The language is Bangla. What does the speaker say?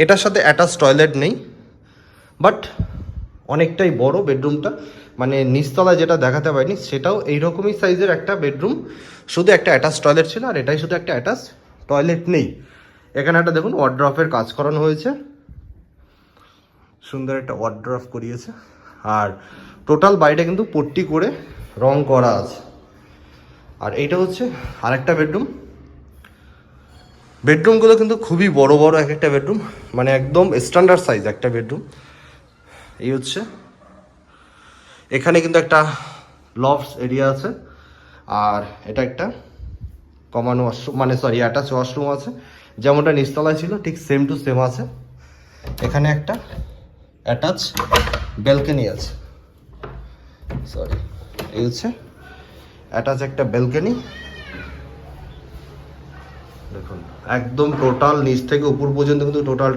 এটার সাথে অ্যাটাচ টয়লেট নেই, বাট অনেকটাই বড় বেডরুমটা, মানে নিচতলায় যেটা দেখাতে পারিনি সেটাও এইরকমই সাইজের একটা বেডরুম, শুধু একটা অ্যাটাচ টয়লেট ছিল, আর এটাই শুধু একটা অ্যাটাচ টয়লেট নেই। এখানে একটা দেখুন ওয়ার্ড্রফের কাজ করানো হয়েছে, সুন্দর একটা ওয়ার্ড্রফ করিয়েছে, আর টোটাল বাড়িটা কিন্তু পট্টি করে রং করা আছে। আর এইটা হচ্ছে আরেকটা বেডরুম। বেডরুমগুলো কিন্তু খুবই বড় বড় এক একটা বেডরুম, মানে একদম স্ট্যান্ডার্ড সাইজ একটা বেডরুম। এই হচ্ছে, এখানে কিন্তু একটা লফটস এরিয়া আছে, আর এটা একটা কমন ওয়াশরুম, মানে সরি অ্যাটাচ ওয়াশরুম আছে, যেমনটা নিচতলায় ছিল ঠিক সেম টু সেম আছে। এখানে একটা অ্যাটাচ ব্যালকনি আছে, সরি এই হচ্ছে অ্যাটাচ একটা ব্যালকনি। দেখুন একদম টোটাল নিচ থেকে উপর পর্যন্ত কিন্তু টোটাল